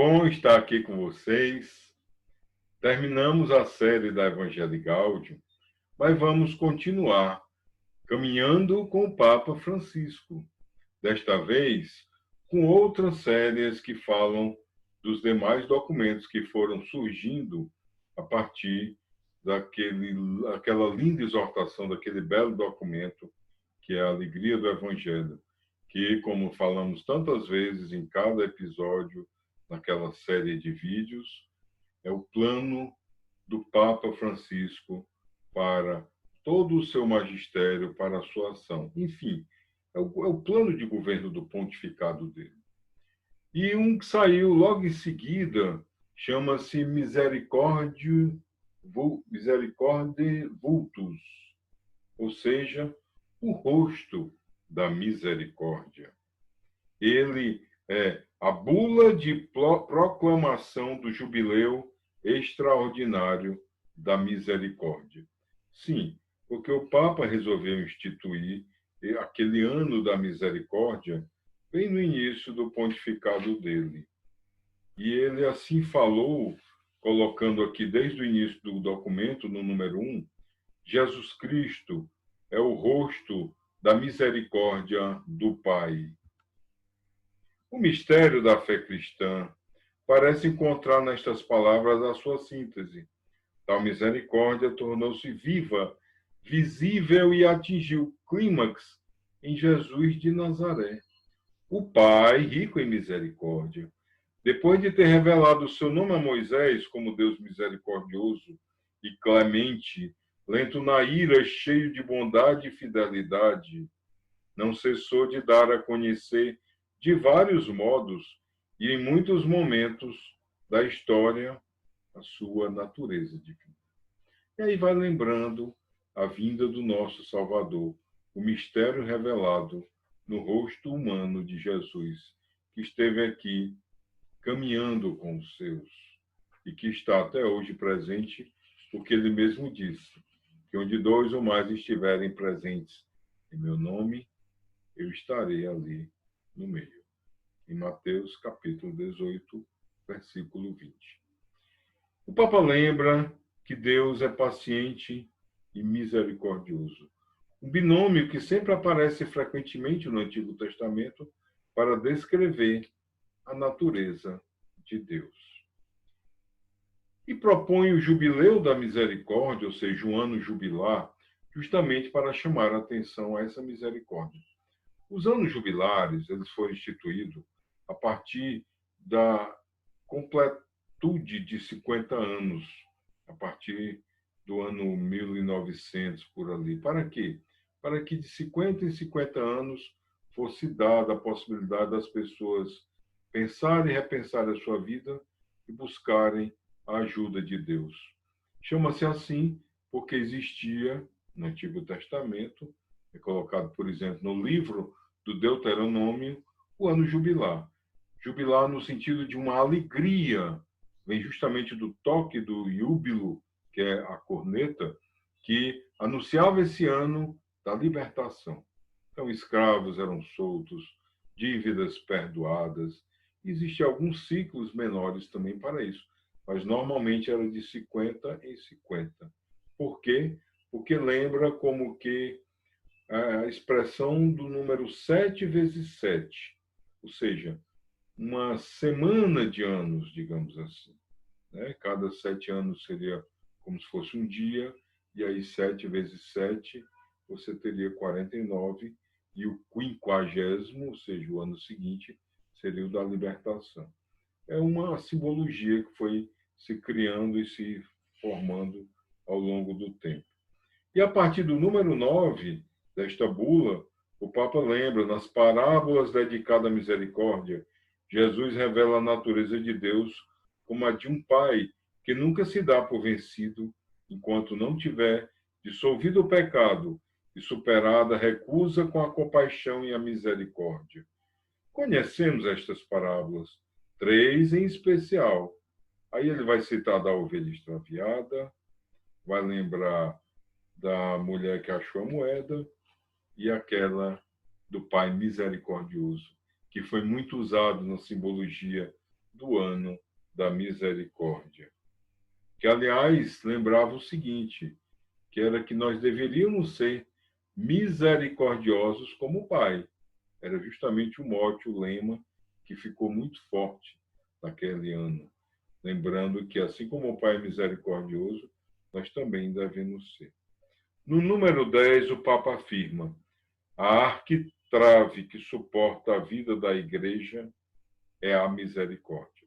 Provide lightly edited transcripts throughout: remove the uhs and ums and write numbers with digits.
bom estar aqui com vocês. Terminamos a série da Evangelii Gaudium, mas vamos continuar caminhando com o Papa Francisco. Desta vez, com outras séries que falam dos demais documentos que foram surgindo a partir daquela linda exortação, daquele belo documento que é a Alegria do Evangelho, que, como falamos tantas vezes em cada episódio, naquela série de vídeos, é o plano do Papa Francisco para todo o seu magistério, para a sua ação. Enfim, é o plano de governo do pontificado dele. E um que saiu logo em seguida chama-se Misericordiae Vultus, ou seja, o rosto da misericórdia. Ele é a bula de proclamação do jubileu extraordinário da misericórdia. Sim, porque o Papa resolveu instituir aquele ano da misericórdia bem no início do pontificado dele. E ele assim falou, colocando aqui desde o início do documento, no número 1, Jesus Cristo é o rosto da misericórdia do Pai. O mistério da fé cristã parece encontrar nestas palavras a sua síntese. Tal misericórdia tornou-se viva, visível e atingiu clímax em Jesus de Nazaré. O Pai, rico em misericórdia, depois de ter revelado o seu nome a Moisés como Deus misericordioso e clemente, lento na ira, cheio de bondade e fidelidade, não cessou de dar a conhecer de vários modos e em muitos momentos da história a sua natureza divina. E aí vai lembrando a vinda do nosso Salvador, o mistério revelado no rosto humano de Jesus, que esteve aqui caminhando com os seus e que está até hoje presente, porque ele mesmo disse que onde dois ou mais estiverem presentes em meu nome, eu estarei ali no meio. Em Mateus, capítulo 18, versículo 20. O Papa lembra que Deus é paciente e misericordioso. Um binômio que sempre aparece frequentemente no Antigo Testamento para descrever a natureza de Deus. E propõe o jubileu da misericórdia, ou seja, um ano jubilar, justamente para chamar a atenção a essa misericórdia. Os anos jubilares, eles foram instituídos a partir da completude de 50 anos, a partir do ano 1900, por ali. Para quê? Para que de 50 em 50 anos fosse dada a possibilidade das pessoas pensarem e repensarem a sua vida e buscarem a ajuda de Deus. Chama-se assim porque existia no Antigo Testamento, é colocado, por exemplo, no livro do Deuteronômio, o ano jubilar. Jubilar no sentido de uma alegria, vem justamente do toque do júbilo, que é a corneta, que anunciava esse ano da libertação. Então, escravos eram soltos, dívidas perdoadas. Existem alguns ciclos menores também para isso, mas normalmente era de 50 em 50. Por quê? Porque lembra como que a expressão do número 7 vezes 7, ou seja, uma semana de anos, digamos assim. Né? Cada 7 anos seria como se fosse um dia, e aí 7 vezes 7, você teria 49, e o 50º, ou seja, o ano seguinte, seria o da libertação. É uma simbologia que foi se criando e se formando ao longo do tempo. E a partir do número 9 desta bula, o Papa lembra, nas parábolas dedicadas à misericórdia, Jesus revela a natureza de Deus como a de um pai que nunca se dá por vencido enquanto não tiver dissolvido o pecado e superada a recusa com a compaixão e a misericórdia. Conhecemos estas parábolas, 3 em especial. Aí ele vai citar da ovelha extraviada, vai lembrar da mulher que achou a moeda e aquela do Pai misericordioso, que foi muito usado na simbologia do ano da misericórdia. Que, aliás, lembrava o seguinte, que era que nós deveríamos ser misericordiosos como o Pai. Era justamente o mote, o lema, que ficou muito forte naquele ano. Lembrando que, assim como o Pai é misericordioso, nós também devemos ser. No número 10, o Papa afirma: a arquitrave que suporta a vida da Igreja é a misericórdia.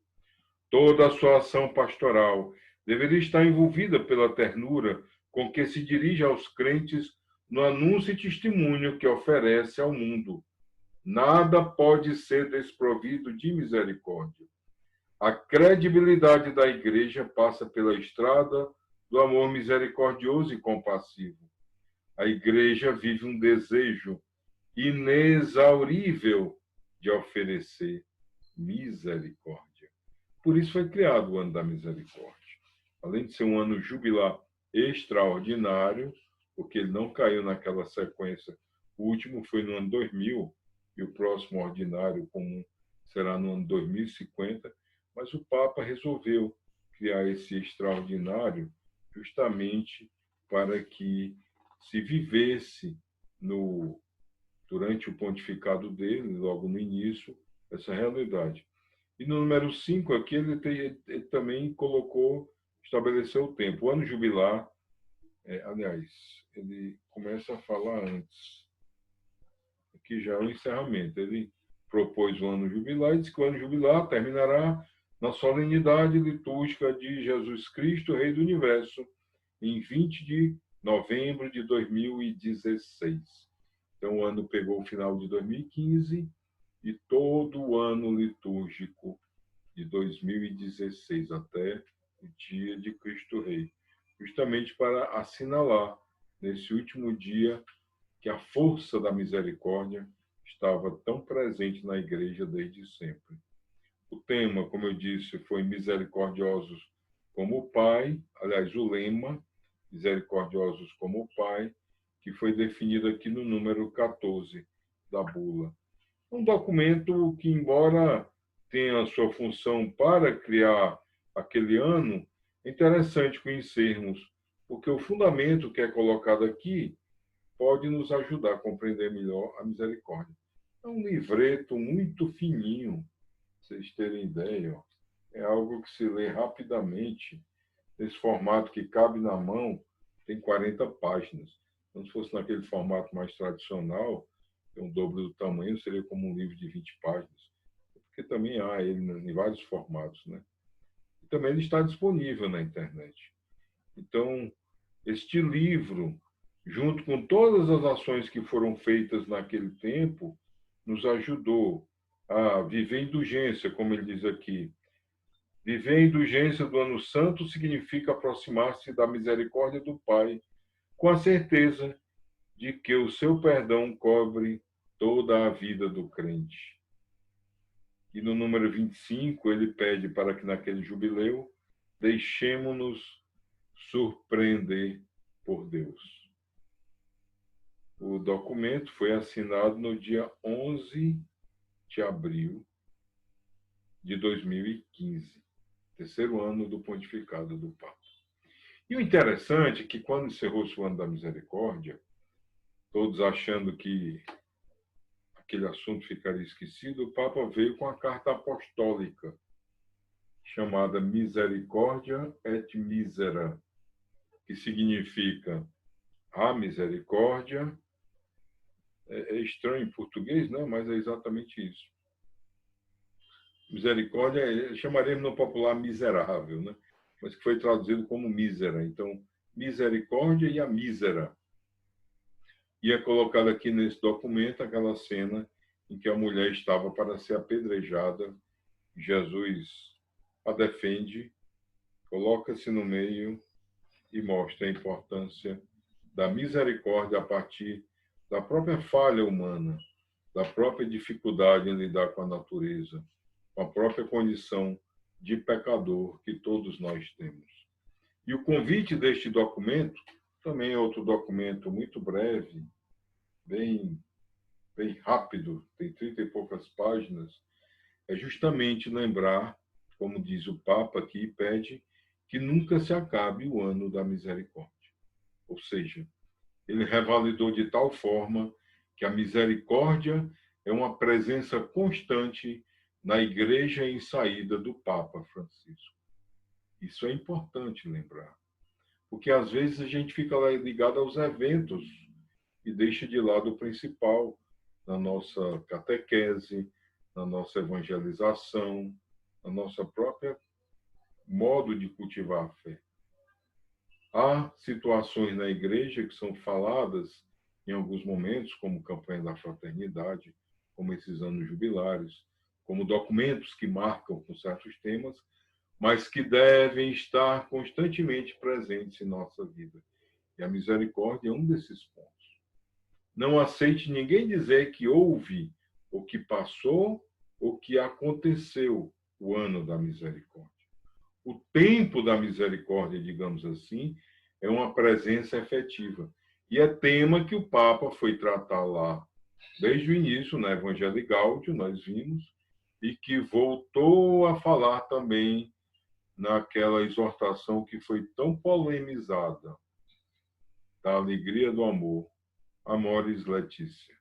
Toda a sua ação pastoral deveria estar envolvida pela ternura com que se dirige aos crentes no anúncio e testemunho que oferece ao mundo. Nada pode ser desprovido de misericórdia. A credibilidade da Igreja passa pela estrada do amor misericordioso e compassivo. A Igreja vive um desejo inexaurível de oferecer misericórdia. Por isso foi criado o Ano da Misericórdia. Além de ser um ano jubilar extraordinário, porque ele não caiu naquela sequência, o último foi no ano 2000, e o próximo ordinário comum será no ano 2050, mas o Papa resolveu criar esse extraordinário justamente para que se vivesse durante o pontificado dele, logo no início, essa realidade. E no número 5 aqui, ele também estabeleceu o tempo. O ano jubilar, aliás, ele começa a falar antes, aqui já é o encerramento. Ele propôs o ano jubilar e disse que o ano jubilar terminará na solenidade litúrgica de Jesus Cristo, Rei do Universo, em 20 de novembro de 2016. Então, o ano pegou o final de 2015 e todo o ano litúrgico de 2016 até o dia de Cristo Rei, justamente para assinalar, nesse último dia, que a força da misericórdia estava tão presente na Igreja desde sempre. O tema, como eu disse, foi misericordiosos como o Pai, aliás, o lema, misericordiosos como o Pai, que foi definido aqui no número 14 da bula. Um documento que, embora tenha a sua função para criar aquele ano, é interessante conhecermos, porque o fundamento que é colocado aqui pode nos ajudar a compreender melhor a misericórdia. É um livreto muito fininho, para vocês terem ideia. É algo que se lê rapidamente, nesse formato que cabe na mão, tem 40 páginas. Então, se fosse naquele formato mais tradicional, tem um dobro do tamanho, seria como um livro de 20 páginas. Porque também há ele em vários formatos, né? E também ele está disponível na internet. Então, este livro, junto com todas as ações que foram feitas naquele tempo, nos ajudou a viver indulgência, como ele diz aqui. Viver a indulgência do Ano Santo significa aproximar-se da misericórdia do Pai, com a certeza de que o seu perdão cobre toda a vida do crente. E no número 25, ele pede para que naquele jubileu deixemos-nos surpreender por Deus. O documento foi assinado no dia 11 de abril de 2015, terceiro ano do pontificado do Papa. E o interessante é que, quando encerrou-se o Ano da Misericórdia, todos achando que aquele assunto ficaria esquecido, o Papa veio com a carta apostólica, chamada Misericordia et Misera, que significa a misericórdia. É estranho em português, né? Mas é exatamente isso. Misericórdia, chamaremos no popular miserável, né? Mas que foi traduzido como mísera. Então, misericórdia e a mísera. E é colocado aqui nesse documento aquela cena em que a mulher estava para ser apedrejada. Jesus a defende, coloca-se no meio e mostra a importância da misericórdia a partir da própria falha humana, da própria dificuldade em lidar com a natureza, com a própria condição de pecador que todos nós temos. E o convite deste documento, também é outro documento muito breve, bem rápido, tem 30 e poucas páginas, é justamente lembrar como diz o Papa aqui, pede que nunca se acabe o ano da misericórdia. Ou seja, ele revalidou de tal forma que a misericórdia é uma presença constante na igreja em saída do Papa Francisco. Isso é importante lembrar, porque às vezes a gente fica ligado aos eventos e deixa de lado o principal na nossa catequese, na nossa evangelização, na nossa própria modo de cultivar a fé. Há situações na igreja que são faladas em alguns momentos, como campanha da fraternidade, como esses anos jubilares, como documentos que marcam com certos temas, mas que devem estar constantemente presentes em nossa vida. E a misericórdia é um desses pontos. Não aceite ninguém dizer que houve, ou que passou, ou que aconteceu o ano da misericórdia. O tempo da misericórdia, digamos assim, é uma presença efetiva. E é tema que o Papa foi tratar lá desde o início, na Evangelii Gaudium, nós vimos, e que voltou a falar também naquela exortação que foi tão polemizada, da alegria do amor, Amoris Laetitia.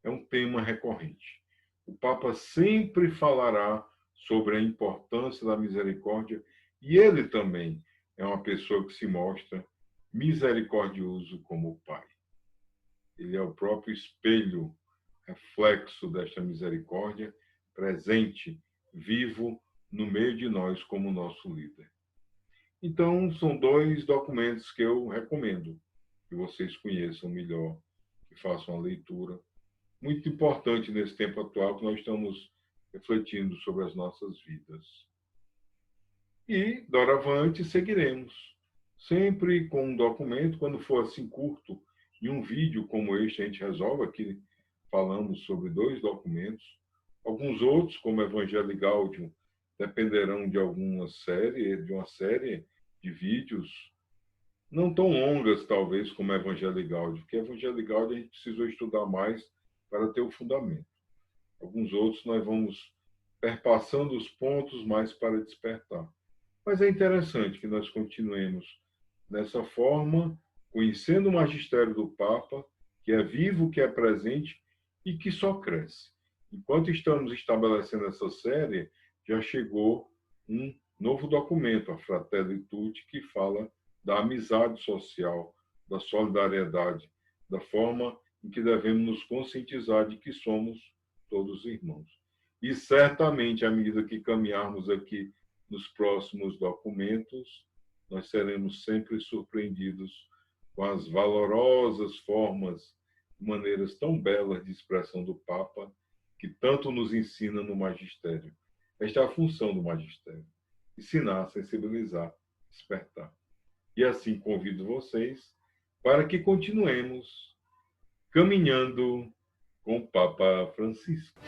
É um tema recorrente. O Papa sempre falará sobre a importância da misericórdia e ele também é uma pessoa que se mostra misericordioso como o Pai. Ele é o próprio espelho, reflexo desta misericórdia, presente, vivo, no meio de nós como nosso líder. Então, são 2 documentos que eu recomendo que vocês conheçam melhor, que façam a leitura. Muito importante nesse tempo atual que nós estamos refletindo sobre as nossas vidas. E, doravante, seguiremos. Sempre com um documento, quando for assim curto, e um vídeo como este, a gente resolve aqui, falamos sobre 2 documentos. Alguns outros, como Evangelii Gaudium, dependerão de uma série de vídeos, não tão longas, talvez, como Evangelii Gaudium, porque Evangelii Gaudium a gente precisou estudar mais para ter o fundamento. Alguns outros nós vamos perpassando os pontos mais para despertar. Mas é interessante que nós continuemos dessa forma, conhecendo o magistério do Papa, que é vivo, que é presente e que só cresce. Enquanto estamos estabelecendo essa série, já chegou um novo documento, a Fratelli Tutti, que fala da amizade social, da solidariedade, da forma em que devemos nos conscientizar de que somos todos irmãos. E certamente, à medida que caminharmos aqui nos próximos documentos, nós seremos sempre surpreendidos com as valorosas formas, maneiras tão belas de expressão do Papa, que tanto nos ensina no magistério. Esta é a função do magistério: ensinar, sensibilizar, despertar. E assim convido vocês para que continuemos caminhando com o Papa Francisco.